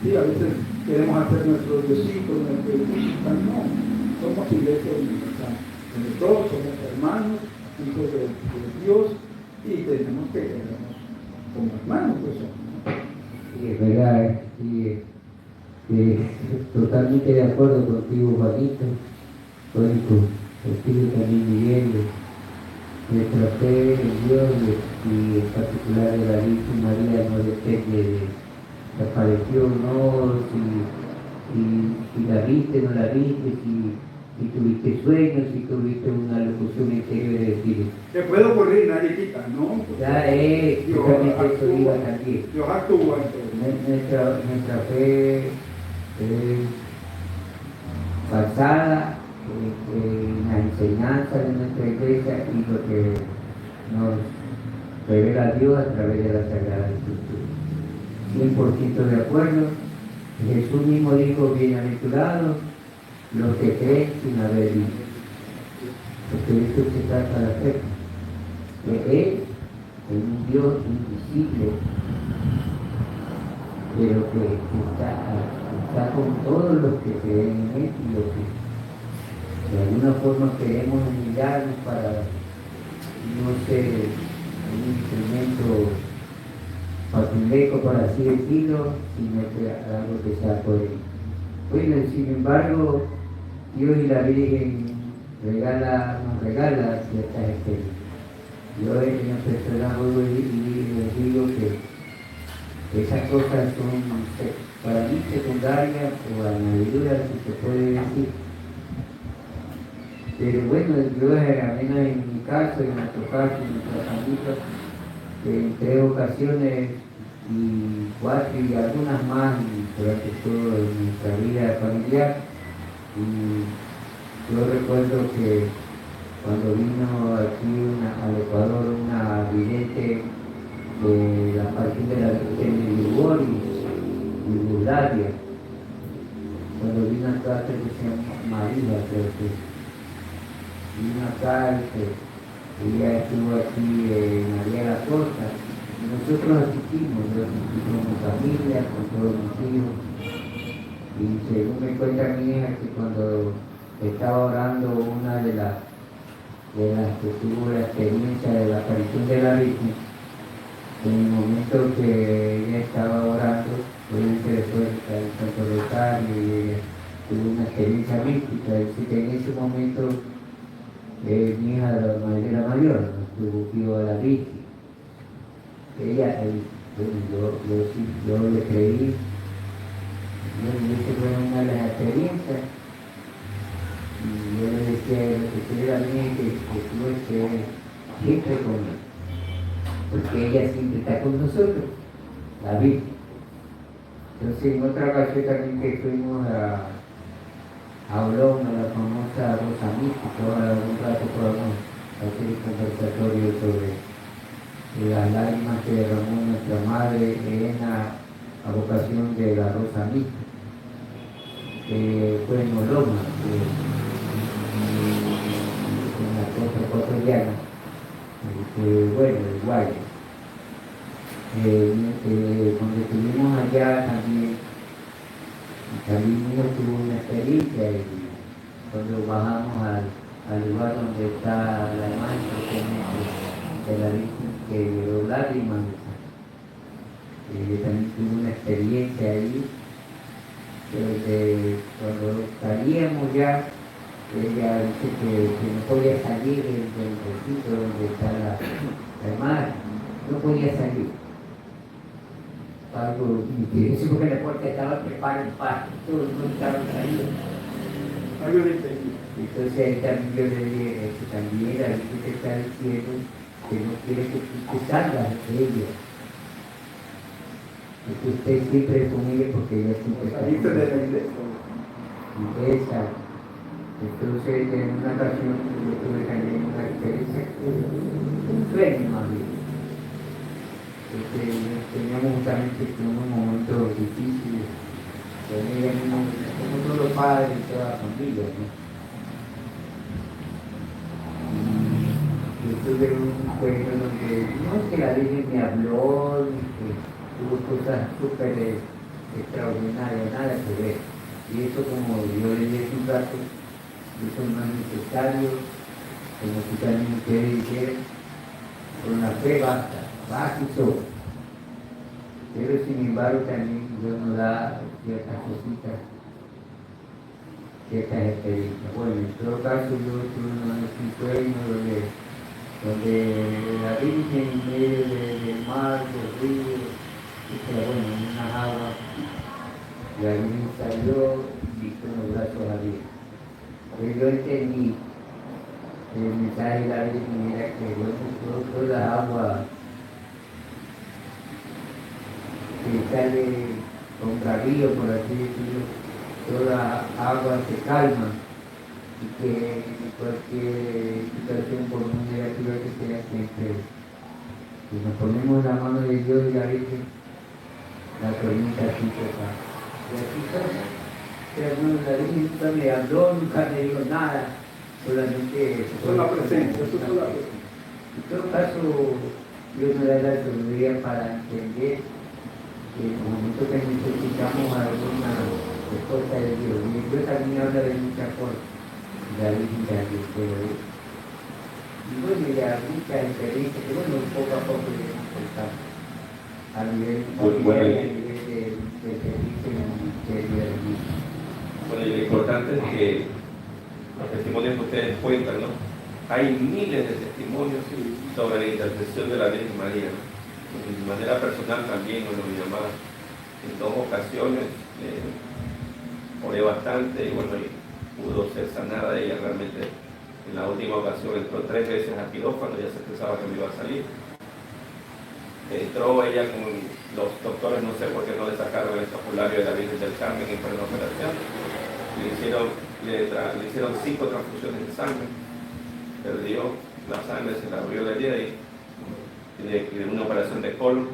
Speaker 2: Sí, a veces queremos hacer nuestros diositos, nuestros iglesia, no, somos iglesia universal. Entre todos somos hermanos, hijos de Dios, y tenemos que querernos como hermanos, pues somos, ¿no?
Speaker 3: Sí, es verdad, sí, totalmente de acuerdo contigo, Juanito, contigo también, Miguel. Nuestra fe en Dios y en particular de la Virgen María no depende de si apareció o no, si la viste o no la viste, si tuviste sueños, si tuviste una locución interior de decir.
Speaker 2: Que puede ocurrir, nadie quita, ¿no? Porque
Speaker 3: Ya es, totalmente eso iba también.
Speaker 2: Dios actúa en todo.
Speaker 3: Nuestra fe es basada en la enseñanza de nuestra iglesia y lo que nos revela Dios a través de la Sagrada Escritura. 100% de acuerdo. Jesús mismo dijo, bienaventurados los que creen sin haber visto. Porque de esto se trata la fe. Que Él es un Dios invisible, pero que está con todos los que creen en Él y los que de alguna forma queremos humillarnos para no ser un instrumento patineco, por así decirlo, sino que algo que sea por Él. Bueno, sin embargo, Dios y la Virgen nos regala ciertas experiencias. Yo en la persona vuelvo y les digo que esas cosas son para mí secundarias o añadiduras, si se puede decir. Pero bueno, yo al menos en mi caso, en nuestro caso, en nuestra familia, en 3 ocasiones y 4 y algunas más durante toda nuestra vida familiar. Y yo recuerdo que cuando vino aquí al Ecuador una vidente de la partida de la Virgen de Ligor y Bulgaria, cuando vino acá, creo que se llama María, creo que vino acá, ella estuvo aquí en María la Costa, y nosotros asistimos, yo asistí con mi familia, con todos mis hijos, y según me cuenta mi hija que cuando estaba orando una de las que tuvo la experiencia de la aparición de la Virgen, en el momento que ella estaba orando, obviamente después del Santo Rosario y ella tuvo una experiencia mística, dice que en ese momento mi hija era mayor, nos tuvo que ir a la Virgen. Ella, bueno, yo le creí, yo le dije que fue una de las experiencias, y yo le decía que era bien que tú estés siempre conmigo, porque ella siempre está con nosotros, la Virgen. Entonces, en otra ocasión también que fuimos a Olón, a la famosa Rosa Mística, ahora un rato podemos hacer un conversatorio sobre las lágrimas que derramó nuestra madre en la vocación de la Rosa Mística, que fue en Oloma, en la costa ecuatoriana, bueno, el Guaya. Cuando estuvimos allá también mío tuvo una experiencia y cuando bajamos al lugar donde está la imagen de la Virgen que dio lágrimas, también tuvo una experiencia ahí, cuando salíamos ya, ella dice que no podía salir del sitio donde está la imagen, no podía salir. Algo interesante porque la puerta estaba preparada, todo el mundo estaba traído.
Speaker 2: Algo de entendí.
Speaker 3: Entonces ahí también yo le dije que también la gente te está diciendo que no quiere que tú te salgas de ella. Que tú estés siempre con ella porque ella siempre está
Speaker 2: Saliste
Speaker 3: con
Speaker 2: de la
Speaker 3: ella.
Speaker 2: iglesia.
Speaker 3: Entonces en una ocasión yo tuve también una experiencia, un sueño más bien. Teníamos justamente unos momentos difíciles con ella misma, como todos los padres y toda la familia, ¿no? Yo tuve un sueño donde no es que la Virgen me habló, ni que hubo cosas súper extraordinarias, nada que ver. Y eso, como yo le dije un rato, eso no es necesario, como si también ustedes dijeron, con la fe basta. Básico, pero sin embargo también Dios nos da ciertas cositas, ciertas experiencias. Bueno, en todo caso yo tuve un sueño donde la Virgen en medio del mar, del río, bueno, en unas aguas, la Virgen salió y con los brazos abiertos. Pero yo entendí el mensaje de la Virgen era que todas las aguas que sale contrarío, por así decirlo, toda agua se calma y que cualquier situación por muy negativa que sea siempre, si nos ponemos en la mano de Dios y la Virgen, la tormenta así se va. Y así somos. Pero no, la Virgen nunca me habló, nunca me dijo nada, solamente...
Speaker 2: Eso es la presencia, eso es la presencia.
Speaker 3: En todo caso, Dios me da la sabiduría para entender que en el momento que necesitamos alguna respuesta de Dios, y Dios también habla de muchas cosas, la Virgen también, pero y bueno, ya muchas experiencias que bueno, poco a poco iremos contando a nivel familiar y a nivel de servicio en el ministerio de Dios.
Speaker 1: Bueno, y lo importante es que los testimonios que ustedes cuentan, ¿no? Hay miles de testimonios sobre la intercesión de la Virgen María, ¿no? De manera personal también, cuando mi mamá en 2 ocasiones oré bastante y bueno, y pudo ser sanada ella realmente. En la última ocasión entró 3 veces a quirófano, ya se pensaba que me iba a salir. Entró ella con los doctores, no sé por qué no le sacaron el escapulario de la Virgen del Carmen en plena operación. Le hicieron 5 transfusiones de sangre, perdió la sangre, se la abrió la herida y de una operación de colon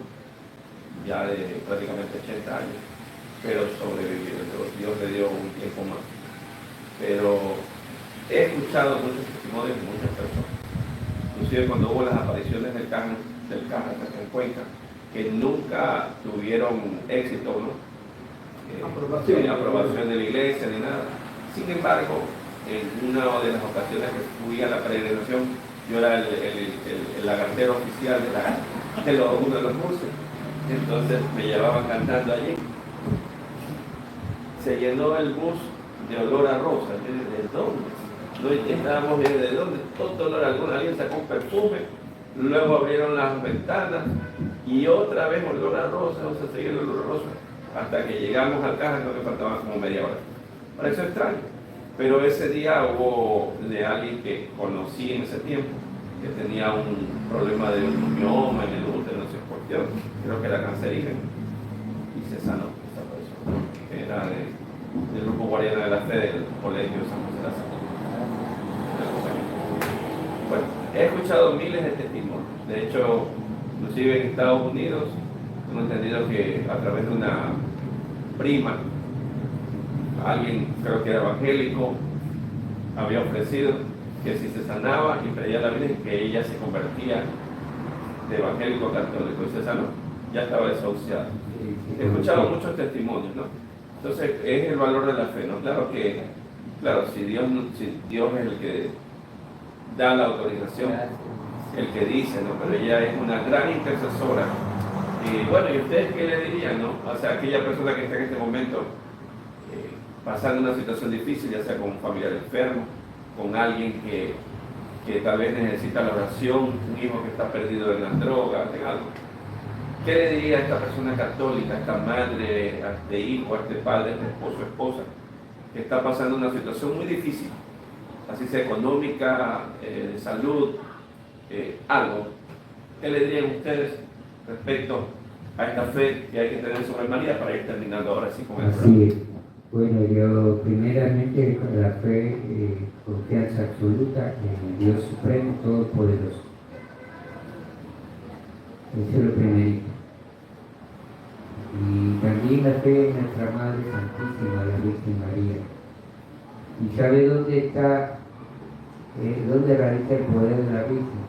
Speaker 1: ya de prácticamente 80 años, pero sobrevivió. Dios le dio un tiempo más. Pero he escuchado muchos testimonios de muchas personas, inclusive cuando hubo las apariciones del Caja en Cuenca, que nunca tuvieron éxito, ¿no? Aprobación de la iglesia ni nada. Sin embargo, en una de las ocasiones que fui a la peregrinación, yo era el lagartero oficial de uno de los buses, entonces me llevaban cantando allí. Se llenó el bus de olor a rosa. ¿De dónde? No estábamos bien de dónde, todo olor a alguna. Alguien sacó un perfume, luego abrieron las ventanas y otra vez olor a rosa, vamos a seguir el olor a rosa, hasta que llegamos al caja, creo que faltaba como media hora. Pareció extraño, pero ese día hubo de alguien que conocí en ese tiempo, que tenía un problema de un mioma en el útero, no sé por qué, creo que era cancerígeno, y se sanó esa persona, que era del grupo Guardiana de la Fe del Colegio San José de la Salud. Bueno, he escuchado miles de testimonios. De hecho, inclusive en Estados Unidos, hemos entendido que a través de una prima, alguien, creo que era evangélico, había ofrecido que si se sanaba y pedía a la Virgen, que ella se convertía de evangélico a católico, y se sanó, ya estaba desahuciado. He escuchado muchos testimonios, ¿no? Entonces, es el valor de la fe, ¿no? Claro, si Dios es el que da la autorización, el que dice, ¿no? Pero ella es una gran intercesora. Y bueno, ¿y ustedes qué le dirían, no? O sea, aquella persona que está en este momento pasando una situación difícil, ya sea con un familiar enfermo, con alguien que tal vez necesita la oración, un hijo que está perdido en las drogas, en algo. ¿Qué le diría a esta persona católica, a esta madre, a este hijo, a este padre, a este esposo, esposa, que está pasando una situación muy difícil, así sea económica, de salud, algo? ¿Qué le dirían ustedes respecto a esta fe que hay que tener sobre María para ir terminando ahora sí con el programa?
Speaker 3: Sí, bueno, yo primeramente con la fe, confianza absoluta en el Dios Supremo, Todopoderoso. Eso es lo primerito. Y también la fe en nuestra Madre Santísima, la Virgen María. ¿Y sabe dónde está, dónde radica el poder de la Virgen?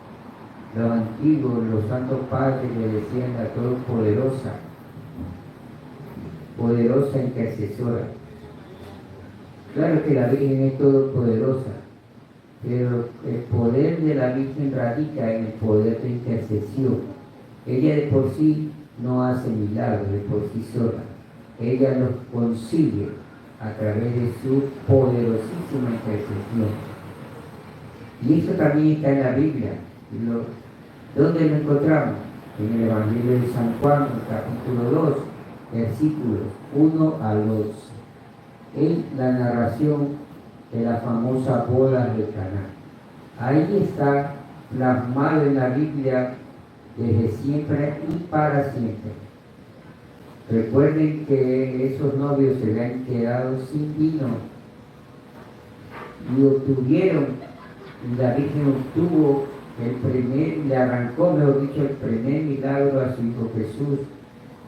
Speaker 3: Los antiguos, los santos padres le decían la Todopoderosa, poderosa intercesora. Claro que la Virgen es todopoderosa, pero el poder de la Virgen radica en el poder de intercesión. Ella de por sí no hace milagros de por sí sola, ella los consigue a través de su poderosísima intercesión. Y eso también está en la Biblia. ¿Dónde lo encontramos? En el Evangelio de San Juan, capítulo 2, versículos 1 al 2. En la narración de la famosa boda de Caná. Ahí está plasmado en la Biblia desde siempre y para siempre. Recuerden que esos novios se habían quedado sin vino y obtuvieron, y la Virgen obtuvo le arrancó, mejor dicho, el primer milagro a su Hijo Jesús,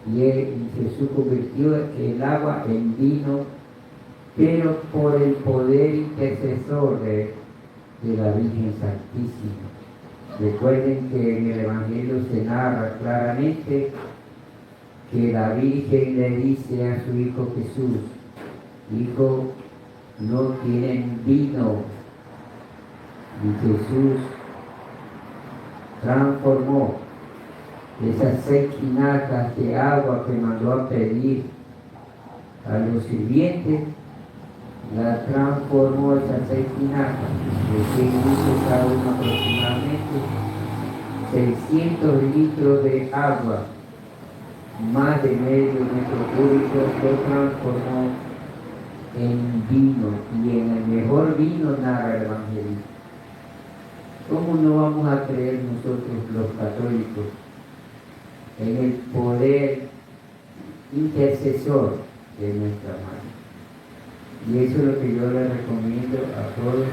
Speaker 3: y Jesús convirtió el agua en vino, pero por el poder intercesor de la Virgen Santísima. Recuerden que en el Evangelio se narra claramente que la Virgen le dice a su Hijo Jesús: Hijo, no tienen vino. Y Jesús transformó esas 6 tinajas de agua que mandó a pedir a los sirvientes, la transformó esas 6 tinajas, de 6 litros cada uno aproximadamente, 600 litros de agua, más de medio metro cúbico, lo transformó en vino, y en el mejor vino narra el Evangelio. ¿Cómo no vamos a creer nosotros los católicos en el poder intercesor de nuestra Madre? Y eso es lo que yo les recomiendo a todos,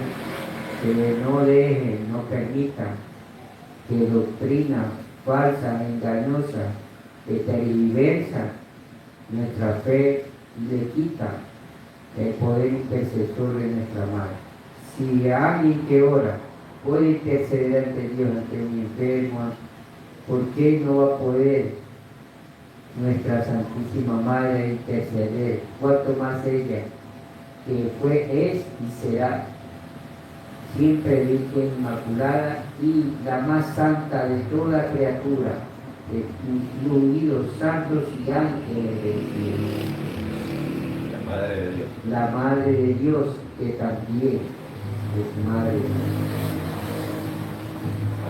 Speaker 3: que no dejen, no permitan que doctrinas falsas, engañosas, que tergiversan nuestra fe y le quitan el poder intercesor de nuestra Madre. Si alguien que ora puede interceder ante Dios, ante un enfermo, ¿por qué no va a poder nuestra Santísima Madre interceder? Cuanto más ella, que fue, es y será siempre Virgen Inmaculada y la más santa de toda criatura, incluidos santos y ángeles del cielo.
Speaker 1: Madre de Dios.
Speaker 3: la Madre de Dios, que también es Madre de Dios.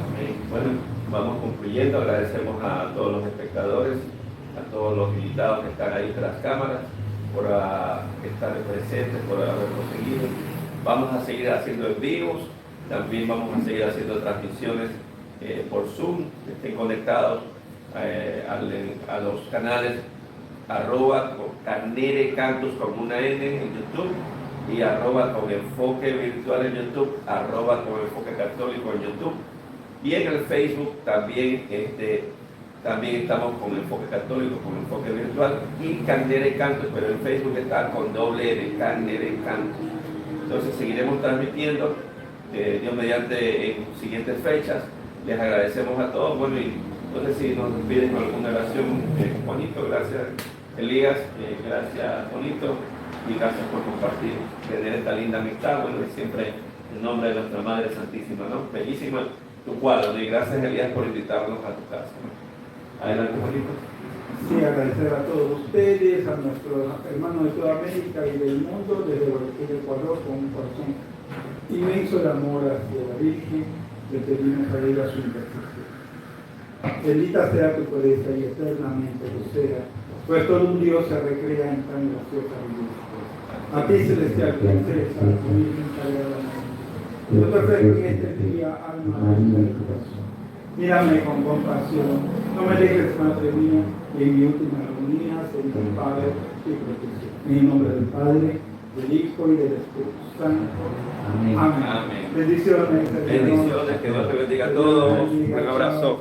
Speaker 1: Amén. Bueno, vamos concluyendo. Agradecemos a todos los espectadores, a todos los invitados que están ahí tras cámaras, por estar presentes, por habernos seguido. Vamos a seguir haciendo en vivos, también vamos a seguir haciendo transmisiones por Zoom. Estén conectados a los canales @Canere Cantus con una N en YouTube y @ con enfoque virtual en YouTube, @ con enfoque católico en YouTube. Y en el Facebook también, también estamos con enfoque católico, con enfoque virtual y Canere Cantus, pero en Facebook está con doble N, Canere Cantus. Entonces seguiremos transmitiendo, Dios mediante, en siguientes fechas. Les agradecemos a todos. Bueno, y no sé si nos piden alguna oración, Juanito, gracias Elías, gracias Juanito, y gracias por compartir, tener esta linda amistad. Bueno, y siempre en nombre de nuestra Madre Santísima, ¿no? Bellísima tu cuadro, y gracias Elías por invitarnos a tu casa, ¿no? Adelante, Juanito.
Speaker 2: Sí, agradecer a todos ustedes, a nuestros hermanos de toda América y del mundo, desde el Ecuador, con un corazón inmenso de amor hacia la Virgen. Le pedimos a ella su intercesión. Bendita sea tu pureza y eternamente lo sea, pues todo un Dios se recrea en tan graciosa belleza. A ti, celestial princesa, tu Virgen sagrada, yo te ofrezco en este día alma, vida y corazón. Mírame con compasión, no me dejes, Madre mía, y en mi última agonía, sé mi Padre y protección. En el nombre del Padre, del Hijo y del Espíritu Santo.
Speaker 3: Amén.
Speaker 2: Amén.
Speaker 1: Amén.
Speaker 2: Bendiciones.
Speaker 1: Bendiciones, que Dios te bendiga a todos. Un abrazo.